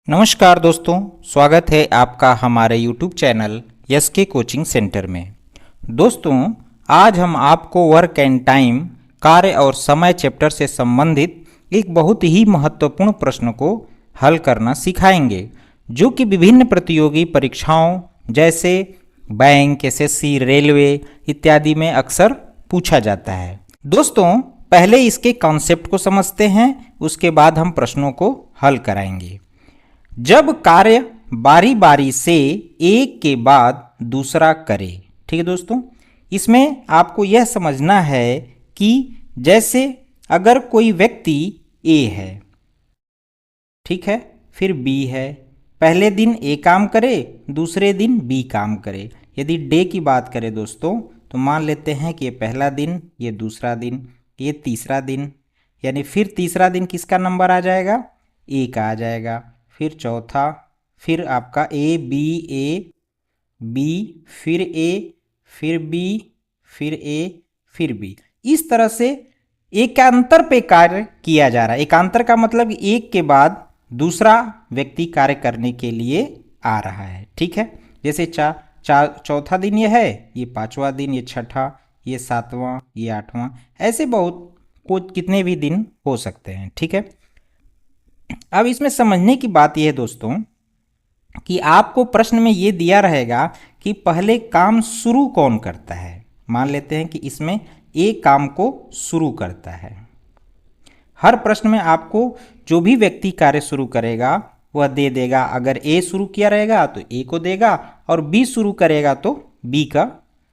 नमस्कार दोस्तों, स्वागत है आपका हमारे YouTube channel SK coaching centre में। दोस्तों, आज हम आपको वर्क एंड टाइम, कार्य और समय चैप्टर से संबंधित एक बहुत ही महत्वपूर्ण प्रश्न को हल करना सिखाएंगे, जो कि विभिन्न प्रतियोगी परीक्षाओं जैसे बैंक, एसएससी, रेलवे इत्यादि में अक्सर पूछा जाता है। दोस्तों, पहले इसके कॉन्सेप्ट को समझते हैं, उसके बाद हम प्रश्नों को हल कराएंगे। जब कार्य बारी बारी से एक के बाद दूसरा करे, ठीक है दोस्तों, इसमें आपको यह समझना है कि जैसे अगर कोई व्यक्ति ए है, ठीक है, फिर बी है, पहले दिन ए काम करे, दूसरे दिन बी काम करे। यदि डे की बात करें दोस्तों, तो मान लेते हैं कि ये पहला दिन, ये दूसरा दिन, ये तीसरा दिन, यानी फिर तीसरा दिन किसका नंबर आ जाएगा? ए का आ जाएगा। फिर चौथा, फिर आपका ए बी, फिर ए, फिर बी, फिर ए, फिर बी। इस तरह से एकांतर पे कार्य किया जा रहा है। एकांतर का मतलब एक के बाद दूसरा व्यक्ति कार्य करने के लिए आ रहा है, ठीक है। जैसे चौथा दिन ये है, ये पांचवा दिन, ये छठा, ये सातवां, ये आठवां, ऐसे बहुत कुछ कितने भी दिन हो सकते हैं, ठीक है। अब इसमें समझने की बात यह है दोस्तों कि आपको प्रश्न में ये दिया रहेगा कि पहले काम शुरू कौन करता है। मान लेते हैं कि इसमें ए काम को शुरू करता है। हर प्रश्न में आपको जो भी व्यक्ति कार्य शुरू करेगा वह दे देगा। अगर ए शुरू किया रहेगा तो ए को देगा, और बी शुरू करेगा तो बी का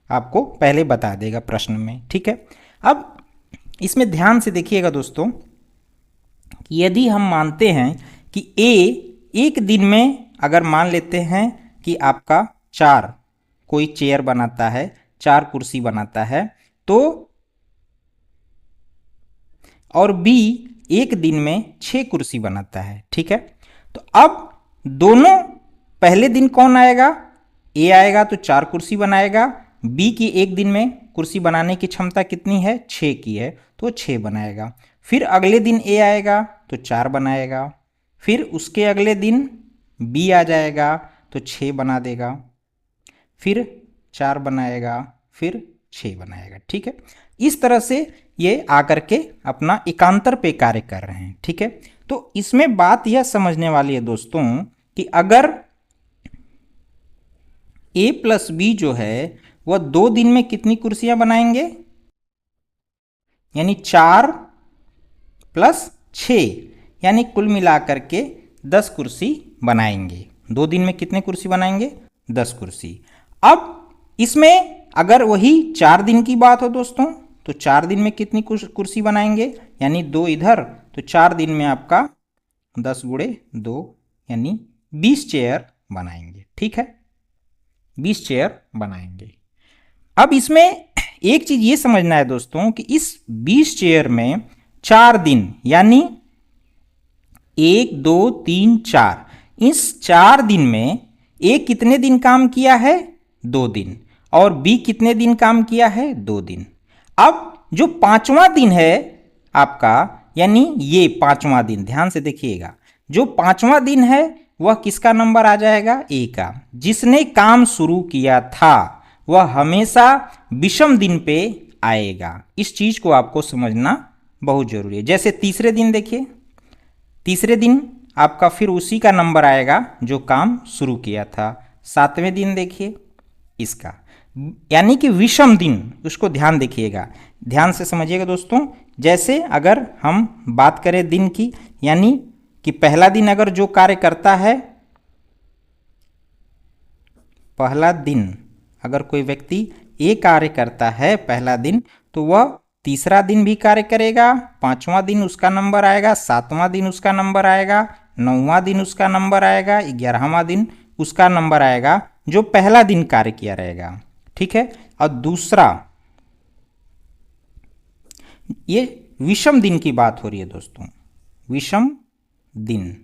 आपको पहले बता देगा प्रश्न में, ठीक है। अब इसमें ध्यान से देखिएगा दोस्तों कि यदि हम मानते हैं कि ए एक दिन में, अगर मान लेते हैं कि आपका 4 कोई चेयर बनाता है, 4 कुर्सी बनाता है, तो और बी एक दिन में 6 कुर्सी बनाता है, ठीक है। तो अब दोनों पहले दिन कौन आएगा? ए आएगा तो 4 कुर्सी बनाएगा। बी की एक दिन में कुर्सी बनाने की क्षमता कितनी है? 6 की है, तो 6 बनाएगा। फिर अगले दिन ए आएगा तो 4 बनाएगा। फिर उसके अगले दिन बी आ जाएगा तो 6 बना देगा। फिर 4 बनाएगा, फिर 6 बनाएगा, ठीक है। इस तरह से ये आकर के अपना एकांतर पे कार्य कर रहे हैं, ठीक है। तो इसमें बात यह समझने वाली है दोस्तों कि अगर ए प्लस बी जो है वह 2 दिन में कितनी कुर्सियां बनाएंगे? यानी 4 प्लस 6, यानी कुल मिलाकर के 10 कुर्सी बनाएंगे। 2 दिन में कितने कुर्सी बनाएंगे? 10 कुर्सी। अब इसमें अगर वही 4 दिन की बात हो दोस्तों, तो 4 दिन में कितनी कुर्सी बनाएंगे? यानी 2 इधर, तो 4 दिन में आपका 10 गुणे 2 यानी 20 चेयर बनाएंगे, ठीक है। 20 चेयर बनाएंगे। अब इसमें एक चीज ये समझना है दोस्तों कि इस 20 चेयर में 4 दिन, यानी 1 2 3 4, इस 4 दिन में ए कितने दिन काम किया है? 2 दिन। और बी कितने दिन काम किया है? 2 दिन। अब जो 5वां दिन है आपका, यानी ये 5वां दिन, ध्यान से देखिएगा, जो 5वां दिन है वह किसका नंबर आ जाएगा? ए का। जिसने काम शुरू किया था वह हमेशा विषम दिन पे आएगा। इस चीज को आपको समझना बहुत जरूरी है। जैसे तीसरे दिन देखिए, तीसरे दिन आपका फिर उसी का नंबर आएगा जो काम शुरू किया था। 7वें दिन देखिए इसका, यानी कि विषम दिन, उसको ध्यान देखिएगा, ध्यान से समझिएगा दोस्तों। जैसे अगर हम बात करें दिन की, यानी कि पहला दिन अगर जो कार्य करता है, पहला दिन अगर कोई व्यक्ति ए कार्य करता है पहला दिन, तो वह तीसरा दिन भी कार्य करेगा, 5वां दिन उसका नंबर आएगा, 7वां दिन उसका नंबर आएगा, 9वां दिन उसका नंबर आएगा, 11वां दिन उसका नंबर आएगा, जो पहला दिन कार्य किया रहेगा, ठीक है। और दूसरा, ये विषम दिन की बात हो रही है दोस्तों, विषम दिन।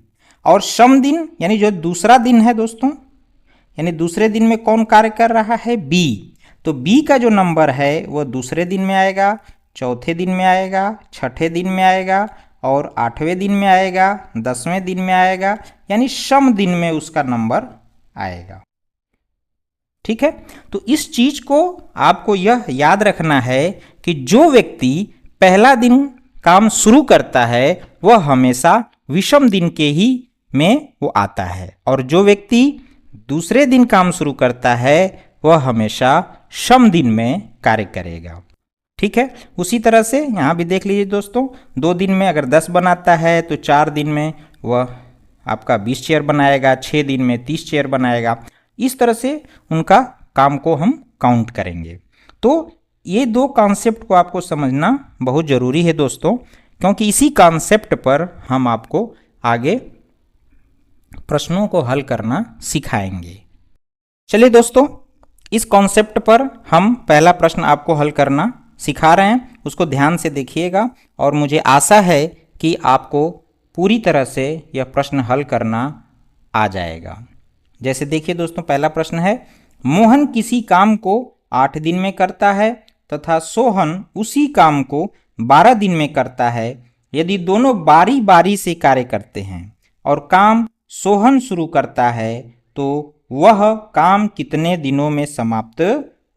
और सम दिन, यानी जो दूसरा दिन है दोस्तों, यानी दूसरे दिन में कौन कार्य कर रहा है? बी। तो बी का जो नंबर है वह दूसरे दिन में आएगा, चौथे दिन में आएगा, छठे दिन में आएगा, और 8वें दिन में आएगा, 10वें दिन में आएगा, यानी सम दिन में उसका नंबर आएगा। ठीक है, तो इस चीज को आपको यह याद रखना है कि जो व्यक्ति पहला दिन काम शुरू करता है वह हमेशा विषम दिन के ही में वो आता है, और जो व्यक्ति दूसरे दिन काम शुरू करता है वह हमेशा सम दिन में कार्य करेगा। ठीक है, उसी तरह से यहाँ भी देख लीजिए दोस्तों, 2 दिन में अगर 10 बनाता है तो 4 दिन में वह आपका 20 चेयर बनाएगा, 6 दिन में 30 चेयर बनाएगा। इस तरह से उनका काम को हम काउंट करेंगे। तो ये 2 कॉन्सेप्ट को आपको समझना बहुत ज़रूरी है दोस्तों, क्योंकि इसी कॉन्सेप्ट पर हम आपको आगे प्रश्नों को हल करना सिखाएंगे। चलिए दोस्तों, इस कॉन्सेप्ट पर हम पहला प्रश्न आपको हल करना सिखा रहे हैं, उसको ध्यान से देखिएगा और मुझे आशा है कि आपको पूरी तरह से यह प्रश्न हल करना आ जाएगा। जैसे देखिए दोस्तों, पहला प्रश्न है, मोहन किसी काम को 8 दिन में करता है तथा सोहन उसी काम को 12 दिन में करता है। यदि दोनों बारी बारी से कार्य करते हैं और काम सोहन शुरू करता है तो वह काम कितने दिनों में समाप्त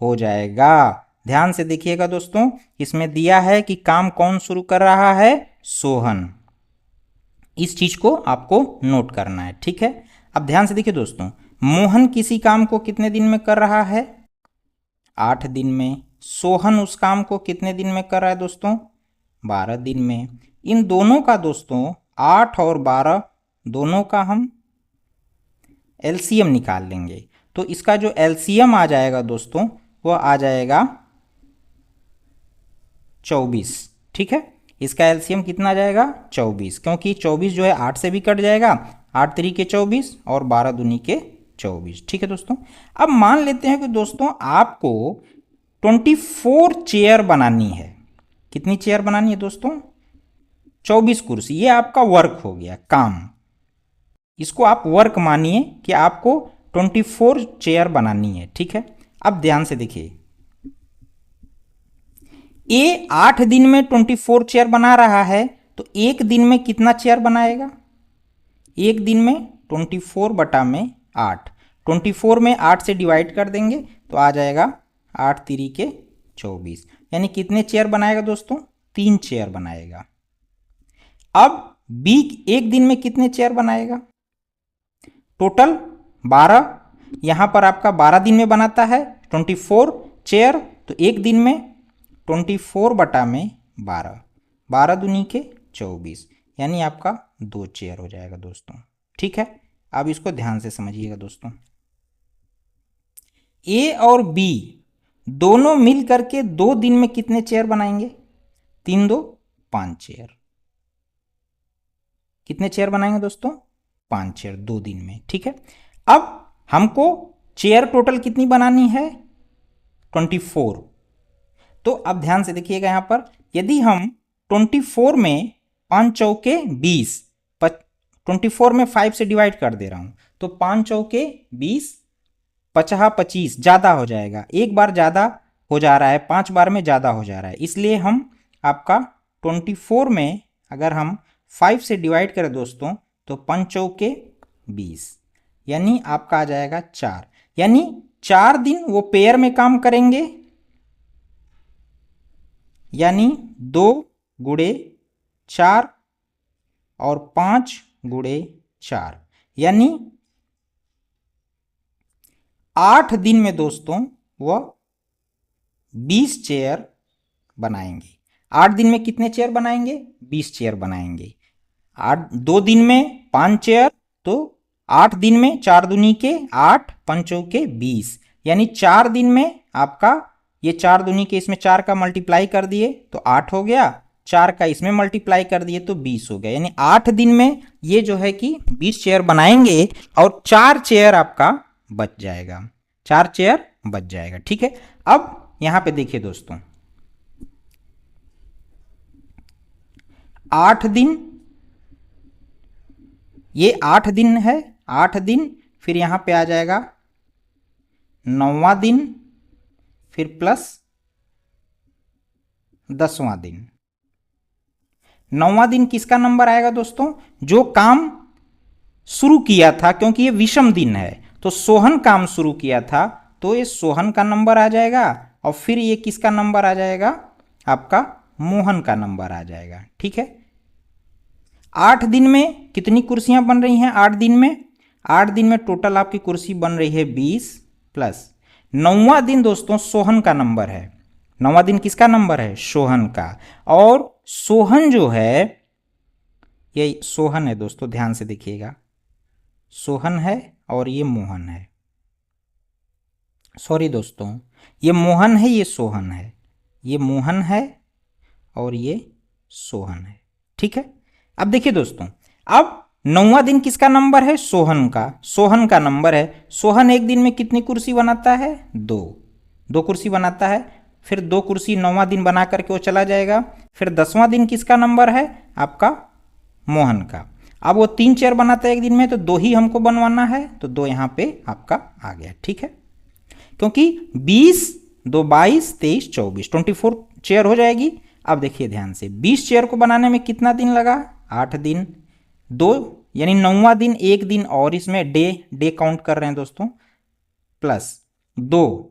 हो जाएगा। ध्यान से देखिएगा दोस्तों, इसमें दिया है कि काम कौन शुरू कर रहा है, सोहन। इस चीज को आपको नोट करना है। ठीक है, अब ध्यान से देखिए दोस्तों, मोहन किसी काम को कितने दिन में कर रहा है, 8 दिन में। सोहन उस काम को कितने दिन में कर रहा है दोस्तों, 12 दिन में। इन दोनों का दोस्तों 8 और 12 दोनों का हम एलसीएम निकाल लेंगे। तो इसका जो एलसीएम आ जाएगा दोस्तों वह आ जाएगा 24। ठीक है, इसका एलसीएम कितना आ जाएगा, 24, क्योंकि 24 जो है 8 से भी कट जाएगा, 8 3 के 24 और 12 दूनी के 24। ठीक है दोस्तों, अब मान लेते हैं कि दोस्तों आपको 24 चेयर बनानी है। कितनी चेयर बनानी है दोस्तों, 24 कुर्सी। ये आपका वर्क हो गया, काम। इसको आप वर्क मानिए कि आपको 24 चेयर बनानी है। ठीक है, अब ध्यान से देखिए, ए 8 दिन में 24 चेयर बना रहा है तो एक दिन में कितना चेयर बनाएगा, एक दिन में 24 बटा में 8। 24 में 8 से डिवाइड कर देंगे तो आ जाएगा 8 3 के 24, यानी कितने चेयर बनाएगा दोस्तों, 3 चेयर बनाएगा। अब बी एक दिन में कितने चेयर बनाएगा, टोटल 12। यहां पर आपका 12 दिन में बनाता है 24 चेयर, तो एक दिन में 24 बटा में 12, 12 दूनी के 24, यानी आपका 2 चेयर हो जाएगा दोस्तों। ठीक है, अब इसको ध्यान से समझिएगा दोस्तों, ए और बी दोनों मिल करके 2 दिन में कितने चेयर बनाएंगे, 3 2 5 चेयर। कितने चेयर बनाएंगे दोस्तों, 5 चेयर 2 दिन में। ठीक है, अब हमको चेयर टोटल कितनी बनानी है, 24। तो अब ध्यान से देखिएगा, यहां पर यदि हम 24 में 5 चौके 20, 24 में 5 से डिवाइड कर दे रहा हूं तो 5 चौके 20, 50 25 ज़्यादा हो जाएगा, एक बार ज़्यादा हो जा रहा है, 5 बार में ज़्यादा हो जा रहा है, इसलिए हम आपका 24 में अगर हम 5 से डिवाइड करें दोस्तों तो 5 चौके 20, यानी आपका आ जाएगा 4, यानी 4 दिन वो पेयर में काम करेंगे, यानी 2 गुणे 4 और 5 गुणे 4, यानी 8 दिन में दोस्तों वह 20 चेयर बनाएंगे। 8 दिन में कितने चेयर बनाएंगे, 20 चेयर बनाएंगे। 2 दिन में 5 चेयर, तो 8 दिन में 4 दूनी के 8, 5 के 20, यानी 4 दिन में आपका ये 4 दूनी के इसमें 4 का मल्टीप्लाई कर दिए तो 8 हो गया, 4 का इसमें मल्टीप्लाई कर दिए तो 20 हो गया, यानी 8 दिन में ये जो है कि 20 चेयर बनाएंगे और 4 चेयर आपका बच जाएगा, 4 चेयर बच जाएगा। ठीक है, अब यहां पे देखिए दोस्तों, 8 दिन, ये 8 दिन है, 8 दिन, फिर यहां पे आ जाएगा 9वां दिन, फिर प्लस 10वां दिन। 9वां दिन किसका नंबर आएगा दोस्तों? जो काम शुरू किया था, क्योंकि ये विषम दिन है तो सोहन काम शुरू किया था तो ये सोहन का नंबर आ जाएगा, और फिर ये किसका नंबर आ जाएगा? आपका मोहन का नंबर आ जाएगा। ठीक है। 8 दिन में कितनी कुर्सियां बन रही हैं? 8 दिन में, 8 दिन में टोटल आपकी कुर्सी बन रही है 20 प्लस 9वां दिन दोस्तों सोहन का नंबर है। 9वां दिन किसका नंबर है? सोहन का। और सोहन जो है, ये सोहन है दोस्तों, ध्यान से देखिएगा, सोहन है और ये मोहन है। सॉरी दोस्तों, ये मोहन है, ये सोहन है, ये मोहन है और ये सोहन है। ठीक है। अब देखिए दोस्तों, अब 9वां दिन किसका नंबर है? सोहन का। सोहन का नंबर है। सोहन एक दिन में कितनी कुर्सी बनाता है? 2 कुर्सी बनाता है। फिर 2 कुर्सी 9वां दिन बना करके वो चला जाएगा। फिर 10वां दिन किसका नंबर है? आपका मोहन का। अब वो 3 चेयर बनाता है एक दिन में, तो 2 ही हमको बनवाना है, तो 2 यहाँ पे आपका आ गया। ठीक है। क्योंकि 20 2 22 23 24 24 चेयर हो जाएगी। अब देखिए ध्यान से, 20 चेयर को बनाने में कितना दिन लगा? 8 दिन। 2 यानी 9वां दिन 1 दिन और इसमें डे काउंट कर रहे हैं दोस्तों, प्लस 2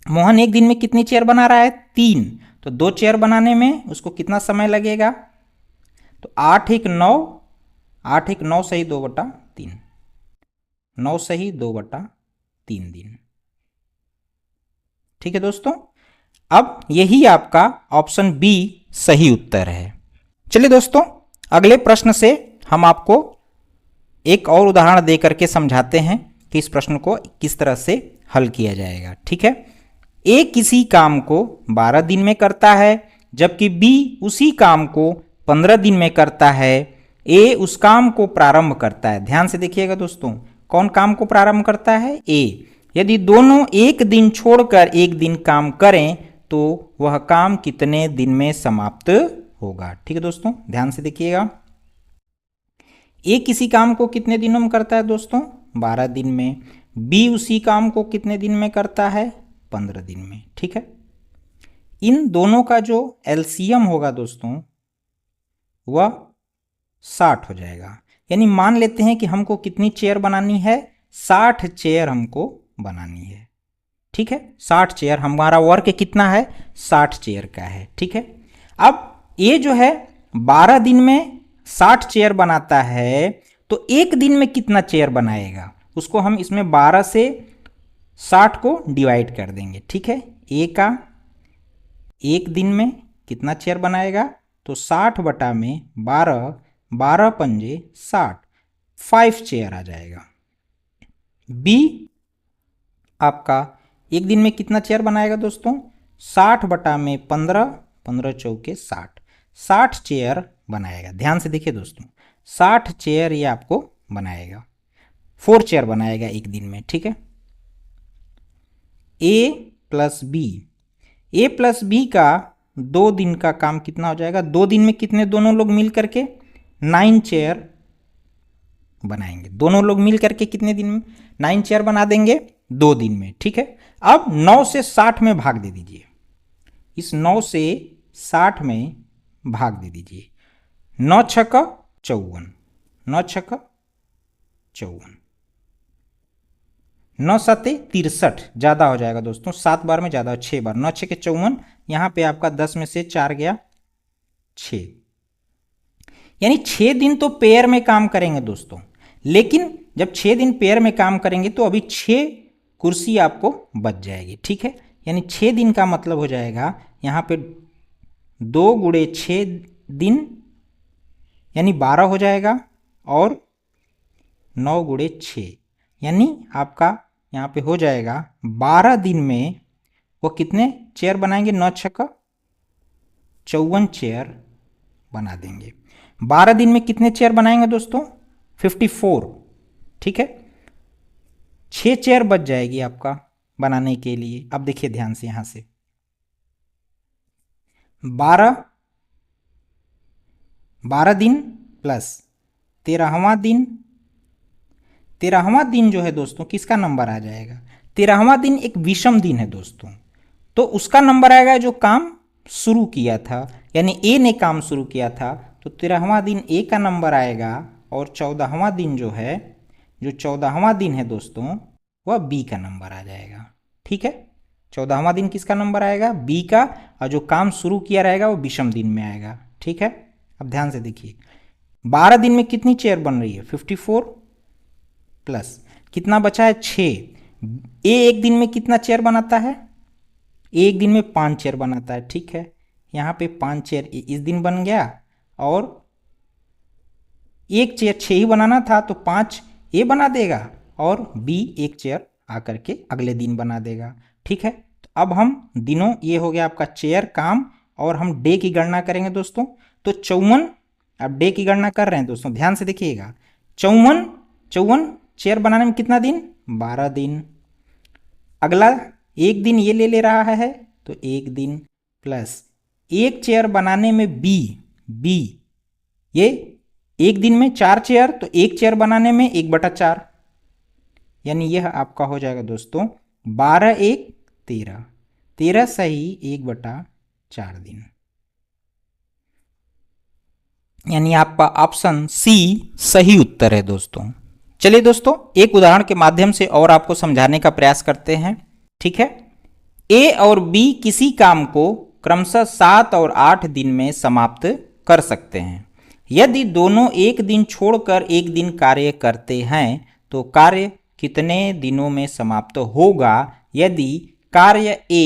मोहन एक दिन में कितनी चेयर बना रहा है? 3। तो 2 चेयर बनाने में उसको कितना समय लगेगा? तो 8 1 9, 8 1 9 सही 2/3, 9 सही 2/3 दिन। ठीक है दोस्तों। अब यही आपका ऑप्शन बी सही उत्तर है। चलिए दोस्तों, अगले प्रश्न से हम आपको एक और उदाहरण दे करके समझाते हैं कि इस प्रश्न को किस तरह से हल किया जाएगा। ठीक है। ए किसी काम को 12 दिन में करता है, जबकि बी उसी काम को 15 दिन में करता है। ए उस काम को प्रारंभ करता है। ध्यान से देखिएगा दोस्तों, कौन काम को प्रारंभ करता है? ए। यदि दोनों एक दिन छोड़कर एक दिन काम करें तो वह काम कितने दिन में समाप्त होगा? ठीक है दोस्तों, ध्यान से देखिएगा। ए किसी काम को कितने दिनों में करता है दोस्तों? 12 दिन में। बी उसी काम को कितने दिन में करता है? 15 दिन में। ठीक है। इन दोनों का जो एलसीएम होगा दोस्तों वह 60 हो जाएगा। यानी मान लेते हैं कि हमको कितनी चेयर बनानी है? 60 चेयर हमको बनानी है। ठीक है। 60 चेयर, हमारा वर्क कितना है? 60 चेयर का है। ठीक है। अब ये जो है 12 दिन में 60 चेयर बनाता है, तो एक दिन में कितना चेयर बनाएगा उसको हम इसमें 12 से 60 को डिवाइड कर देंगे। ठीक है। ए का एक दिन में कितना चेयर बनाएगा? तो 60 बटा में 12, 12 पंजे 60, 5 चेयर आ जाएगा। बी आपका एक दिन में कितना चेयर बनाएगा दोस्तों? 60 बटा में 15, 15 चौके 60, 60 चेयर बनाएगा। ध्यान से देखिए दोस्तों, 60 चेयर ये आपको बनाएगा, 4 चेयर बनाएगा एक दिन में। ठीक है। ए प्लस बी, ए प्लस बी का 2 दिन का काम कितना हो जाएगा? 2 दिन में कितने दोनों लोग मिल करके? 9 चेयर बनाएंगे। दोनों लोग मिल करके कितने दिन में 9 चेयर बना देंगे? 2 दिन में। ठीक है। अब 9 से 60 में भाग दे दीजिए, इस 9 से 60 में भाग दे दीजिए। 9 छक्का 54, 9 छक्का 54, 9 सते 63, ज़्यादा हो जाएगा दोस्तों, 7 बार में ज़्यादा, 6 बार, 9 छक्के 54। यहाँ पे आपका 10 में से 4 गया 6, यानी 6 दिन तो पेयर में काम करेंगे दोस्तों। लेकिन जब 6 दिन पेयर में काम करेंगे तो अभी 6 कुर्सी आपको बच जाएगी। ठीक है। यानी 6 दिन का मतलब हो जाएगा यहाँ पे 2 गुणे 6 दिन यानी 12 हो जाएगा, और 9 गुणे 6 यानी आपका यहाँ पे हो जाएगा 12 दिन में वो कितने चेयर बनाएंगे? 9 छक्का 54 चेयर बना देंगे। 12 दिन में कितने चेयर बनाएंगे दोस्तों? 54। ठीक है। 6 चेयर बच जाएगी आपका बनाने के लिए। अब देखिए ध्यान से, यहां से 12 दिन प्लस 13वां दिन, 13वां दिन जो है दोस्तों किसका नंबर आ जाएगा? 13वां दिन एक विषम दिन है दोस्तों, तो उसका नंबर आएगा जो काम शुरू किया था, यानी ए ने काम शुरू किया था, तो 13वां दिन ए का नंबर आएगा और 14वां दिन जो है, जो 14वां दिन है दोस्तों, वह बी का नंबर आ जाएगा। ठीक है, 14वां दिन किसका नंबर आएगा? बी का, और जो काम शुरू किया रहेगा वो विषम दिन में आएगा। ठीक है, अब ध्यान से देखिए, 12 दिन में कितनी चेयर बन रही है? 54 प्लस कितना बचा है? 6। ए एक दिन में कितना चेयर बनाता है? एक दिन में 5 चेयर बनाता है। ठीक है, यहाँ पे 5 चेयर इस दिन बन गया, और एक चेयर 6 ही बनाना था तो 5 ए बना देगा, और बी एक चेयर आकर के अगले दिन बना देगा। ठीक है, तो अब हम दिनों, ये हो गया आपका चेयर, काम, और हम डे की गणना करेंगे दोस्तों। तो 54, अब डे की गणना कर रहे हैं दोस्तों, ध्यान से देखिएगा। 54 चेयर बनाने में कितना दिन? 12 दिन। अगला एक दिन ये ले रहा है तो एक दिन, प्लस एक चेयर बनाने में बी ये एक दिन में 4 चेयर, तो एक चेयर बनाने में 1/4, यानी यह आपका हो जाएगा दोस्तों 12 1 13, 13 सही 1/4 दिन, यानी आपका ऑप्शन सी सही उत्तर है दोस्तों। चलिए दोस्तों, एक उदाहरण के माध्यम से और आपको समझाने का प्रयास करते हैं। ठीक है, ए और बी किसी काम को क्रमशः 7 और 8 दिन में समाप्त कर सकते हैं। यदि दोनों एक दिन छोड़कर एक दिन कार्य करते हैं तो कार्य कितने दिनों में समाप्त होगा यदि कार्य ए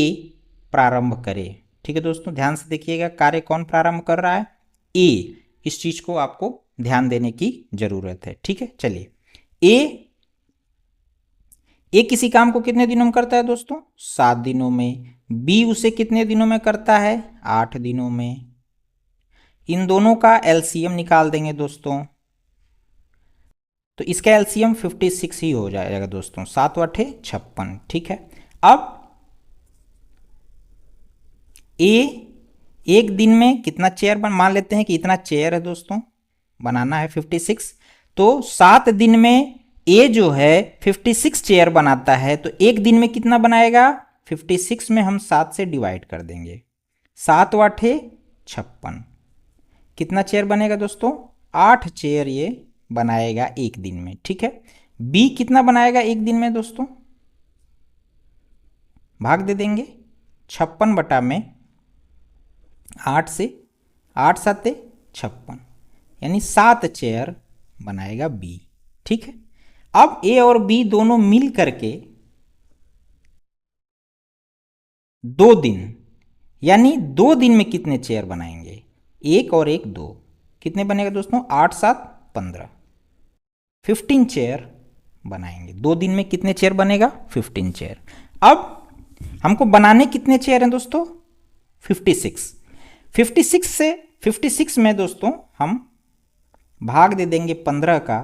प्रारंभ करे? ठीक है दोस्तों, ध्यान से देखिएगा, कार्य कौन प्रारंभ कर रहा है? ए। इस चीज को आपको ध्यान देने की जरूरत है। ठीक है, चलिए, ए किसी काम को कितने दिनों में करता है दोस्तों? 7 दिनों में। बी उसे कितने दिनों में करता है? 8 दिनों में। इन दोनों का एलसीएम निकाल देंगे दोस्तों, तो इसका एलसीएम 56 ही हो जाएगा दोस्तों, 7 8 56। ठीक है, अब ए एक दिन में कितना चेयर मान लेते हैं कि इतना चेयर है दोस्तों, बनाना है 56, तो 7 दिन में ए जो है 56 चेयर बनाता है, तो एक दिन में कितना बनाएगा? 56 में हम 7 से डिवाइड कर देंगे, 7 8 56, कितना चेयर बनेगा दोस्तों? 8 चेयर ये बनाएगा एक दिन में। ठीक है, बी कितना बनाएगा एक दिन में दोस्तों? भाग दे देंगे, 56 बटा में 8 से, 8 7 56, यानी 7 चेयर बनाएगा बी। ठीक है, अब ए और बी दोनों मिल करके 2 दिन, यानी 2 दिन में कितने चेयर बनाएंगे? 1 और 1 2, कितने बनेगा दोस्तों? 8 7 15, 15 चेयर बनाएंगे। 2 दिन में कितने चेयर बनेगा? 15 चेयर। अब हमको बनाने कितने चेयर हैं दोस्तों? 56। 56 से 56 में दोस्तों हम भाग दे देंगे 15 का,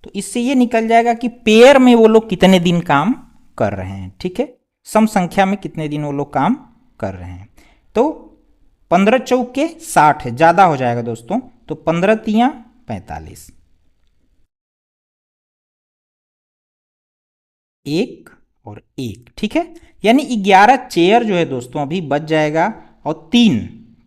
तो इससे ये निकल जाएगा कि पेयर में वो लोग कितने दिन काम कर रहे हैं। ठीक है, सम संख्या में कितने दिन वो लोग काम कर रहे हैं। तो 15 चौके 60 ज्यादा हो जाएगा दोस्तों, तो 15 तियां 45, 1 और 1। ठीक है, यानी 11 चेयर जो है दोस्तों अभी बच जाएगा, और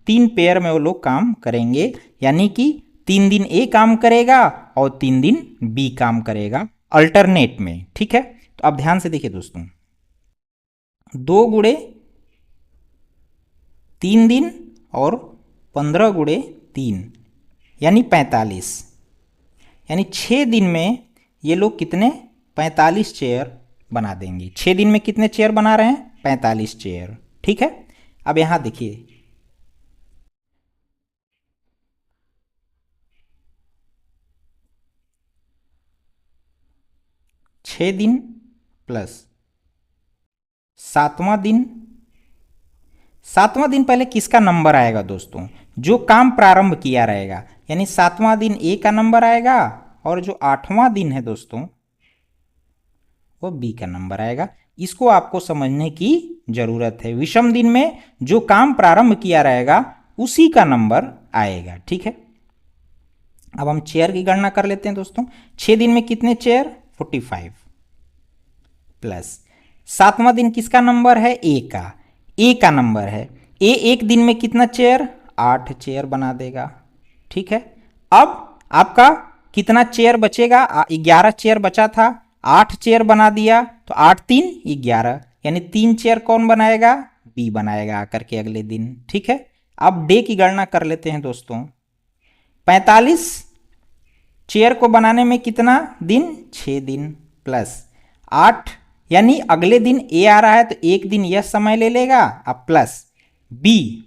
तीन पेयर में वो लोग काम करेंगे, यानी कि 3 दिन ए काम करेगा और 3 दिन बी काम करेगा अल्टरनेट में। ठीक है, तो अब ध्यान से देखिए दोस्तों, 2 गुणे 3 दिन और 15 गुणे 3 यानी 45, यानी 6 दिन में ये लोग कितने? 45 चेयर बना देंगे। 6 दिन में कितने चेयर बना रहे हैं? 45 चेयर। ठीक है, अब यहां देखिए, 6 दिन प्लस 7वां दिन, 7वां दिन पहले किसका नंबर आएगा दोस्तों? जो काम प्रारंभ किया रहेगा, यानी 7वां दिन ए का नंबर आएगा, और जो 8वां दिन है दोस्तों वो बी का नंबर आएगा। इसको आपको समझने की जरूरत है। विषम दिन में जो काम प्रारंभ किया रहेगा उसी का नंबर आएगा। ठीक है, अब हम चेयर की गणना कर लेते हैं दोस्तों। 6 दिन में कितने चेयर? 45 प्लस 7वां दिन किसका नंबर है? ए का। ए का नंबर है। ए एक दिन में कितना चेयर, 8 चेयर बना देगा। ठीक है, अब आपका कितना चेयर बचेगा, 11 चेयर बचा था, 8 चेयर बना दिया तो 8 3 11, यानी 3 चेयर कौन बनाएगा, बी बनाएगा आकर के अगले दिन। ठीक है, अब डे की गणना कर लेते हैं दोस्तों। 45 चेयर को बनाने में कितना दिन, 6 दिन प्लस 8, यानी अगले दिन ए आ रहा है तो एक दिन यह समय ले लेगा, अब प्लस बी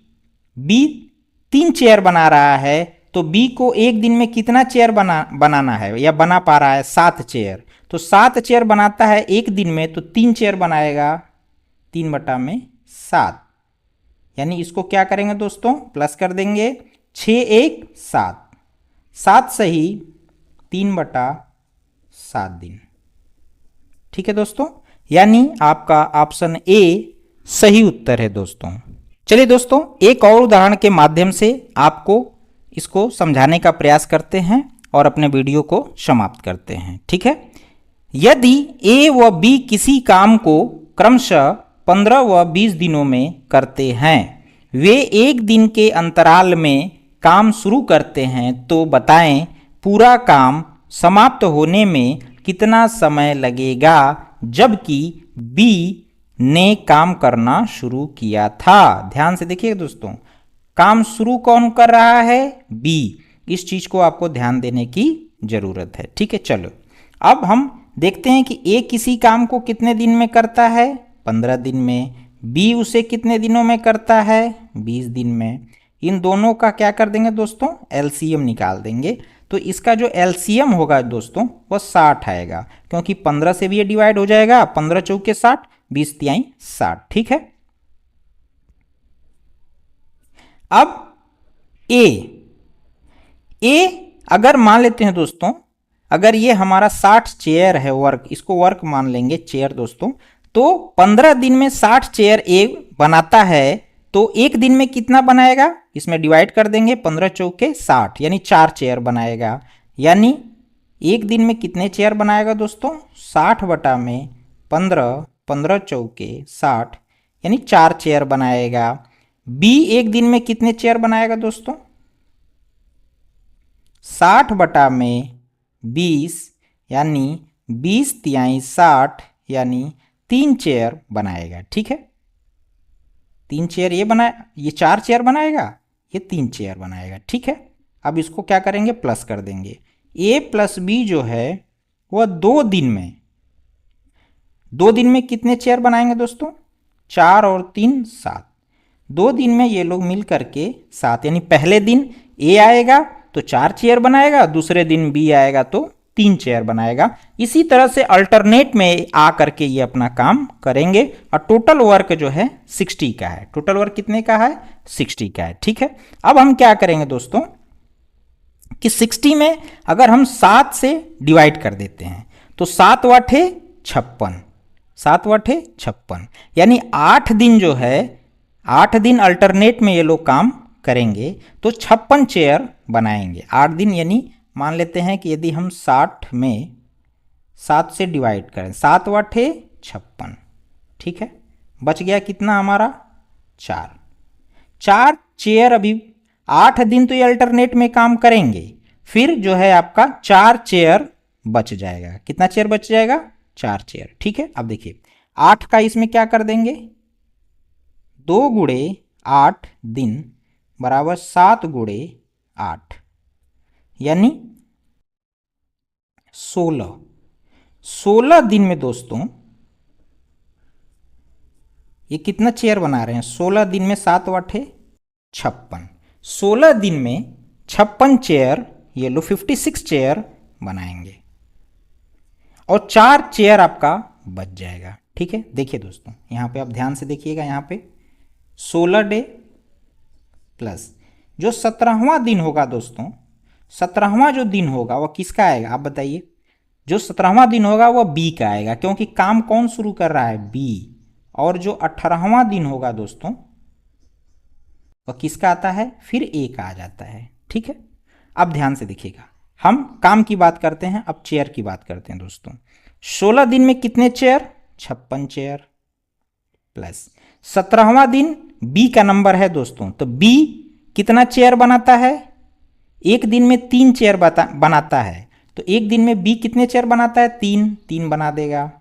3 चेयर बना रहा है तो बी को एक दिन में कितना चेयर बनाना है या बना पा रहा है, 7 चेयर। तो 7 चेयर बनाता है एक दिन में तो 3 चेयर बनाएगा, 3/7, यानी इसको क्या करेंगे दोस्तों, प्लस कर देंगे, 6 1 7, 7 सही 3/7 दिन। ठीक है दोस्तों, यानी आपका ऑप्शन ए सही उत्तर है दोस्तों। चलिए दोस्तों, एक और उदाहरण के माध्यम से आपको इसको समझाने का प्रयास करते हैं और अपने वीडियो को समाप्त करते हैं। ठीक है, यदि ए व बी किसी काम को क्रमशः 15 व 20 दिनों में करते हैं, वे एक दिन के अंतराल में काम शुरू करते हैं, तो बताएं पूरा काम समाप्त होने में कितना समय लगेगा, जबकि बी ने काम करना शुरू किया था। ध्यान से देखिए दोस्तों, काम शुरू कौन कर रहा है, बी। इस चीज को आपको ध्यान देने की जरूरत है। ठीक है, चलो अब हम देखते हैं कि ए किसी काम को कितने दिन में करता है, 15 दिन में, बी उसे कितने दिनों में करता है, 20 दिन में। इन दोनों का क्या कर देंगे दोस्तों, एलसीएम निकाल देंगे। तो इसका जो एलसीएम होगा दोस्तों वह 60 आएगा, क्योंकि 15 से भी ये डिवाइड हो जाएगा, 15 चौके 60, 20 तिहाई 60। ठीक है, अब ए अगर मान लेते हैं दोस्तों, अगर ये हमारा 60 चेयर है, वर्क, इसको वर्क मान लेंगे चेयर दोस्तों, तो 15 दिन में 60 चेयर ए बनाता है तो एक दिन में कितना बनाएगा, इसमें डिवाइड कर देंगे, 15 चौके 60, यानी 4 चेयर बनाएगा। यानी एक दिन में कितने चेयर बनाएगा दोस्तों, 60/15, 15 चौके 60, यानी 4 चेयर बनाएगा। बी एक दिन में कितने चेयर बनाएगा दोस्तों, 60/20, यानी 20 तिहाई 60, यानी 3 चेयर बनाएगा। ठीक है, 3 चेयर ये 4 चेयर बनाएगा, ये 3 चेयर बनाएगा। ठीक है, अब इसको क्या करेंगे, प्लस कर देंगे। ए प्लस बी जो है वह 2 दिन में कितने चेयर बनाएंगे दोस्तों, 4 और 3 7, 2 दिन में ये लोग मिल करके 7, यानी पहले दिन ए आएगा तो 4 चेयर बनाएगा, दूसरे दिन बी आएगा तो 3 चेयर बनाएगा। इसी तरह से अल्टरनेट में आ करके ये अपना काम करेंगे और टोटल वर्क जो है 60 का है। टोटल वर्क कितने का है, 60 का है। ठीक है, अब हम क्या करेंगे दोस्तों कि 60 में अगर हम 7 से डिवाइड कर देते हैं तो 7 वाठे 56, 7 वाठे 56, यानी 8 दिन जो है, 8 दिन अल्टरनेट में ये लोग काम करेंगे तो 56 चेयर बनाएंगे 8 दिन। यानी मान लेते हैं कि यदि हम 60 में 7 से डिवाइड करें, 7 वाठे 56, ठीक है, बच गया कितना हमारा, 4 चेयर। अभी 8 दिन तो ये अल्टरनेट में काम करेंगे, फिर जो है आपका 4 चेयर बच जाएगा। कितना चेयर बच जाएगा, 4 चेयर। ठीक है, अब देखिए 8 का इसमें क्या कर देंगे, 2 गुणे 8 दिन बराबर 7 गुणे 8, यानी 16 दिन में दोस्तों ये कितना चेयर बना रहे हैं, 16 दिन में 7 वाठे 56, 16 दिन में 56 चेयर, ये लो 56 चेयर बनाएंगे और 4 चेयर आपका बच जाएगा। ठीक है, देखिए दोस्तों यहाँ पे आप ध्यान से देखिएगा, यहाँ पे 16 डे प्लस जो 17वां दिन होगा दोस्तों, 17वां जो दिन होगा वह किसका आएगा, आप बताइए। जो 17वां दिन होगा वह बी का आएगा, क्योंकि काम कौन शुरू कर रहा है, बी। और जो 18वां दिन होगा दोस्तों वह किसका आता है, फिर ए का आ जाता है। ठीक है, अब ध्यान से देखिएगा, हम काम की बात करते हैं, अब चेयर की बात करते हैं दोस्तों। 16 दिन में कितने चेयर, 56 चेयर प्लस 17वां दिन बी का नंबर है दोस्तों, तो बी कितना चेयर बनाता है? एक दिन में 3 चेयर बनाता है। तो एक दिन में बी कितने चेयर बनाता है? 3 बना देगा।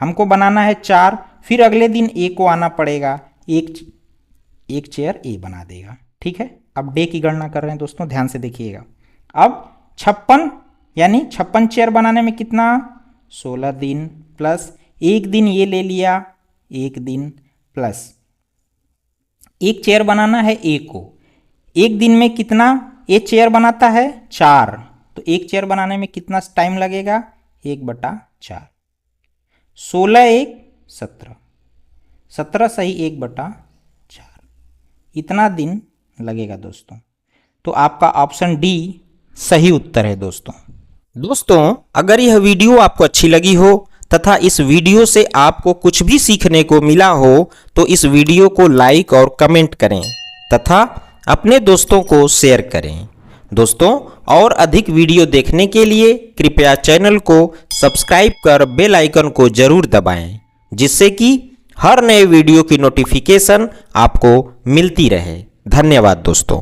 हमको बनाना है 4, फिर अगले दिन ए को आना पड़ेगा, एक चेयर ए बना देगा। ठीक है, अब डे की गणना कर रहे हैं दोस्तों, ध्यान से देखिएगा। अब 56 यानी 56 चेयर बनाने में कितना? 16 दिन प्लस एक दिन ये ले लिया, एक दिन प्लस एक चेयर बनाना है ए को। एक दिन में कितना ए चेयर बनाता है? 4। तो एक चेयर बनाने में कितना टाइम लगेगा? 1/4। 16 1 17, 17 सही 1/4, इतना दिन लगेगा दोस्तों। तो आपका ऑप्शन डी सही उत्तर है दोस्तों, अगर यह वीडियो आपको अच्छी लगी हो तथा इस वीडियो से आपको कुछ भी सीखने को मिला हो तो इस वीडियो को लाइक और कमेंट करें तथा अपने दोस्तों को शेयर करें। दोस्तों, और अधिक वीडियो देखने के लिए कृपया चैनल को सब्सक्राइब कर बेल आइकन को जरूर दबाएं, जिससे कि हर नए वीडियो की नोटिफिकेशन आपको मिलती रहे। धन्यवाद दोस्तों।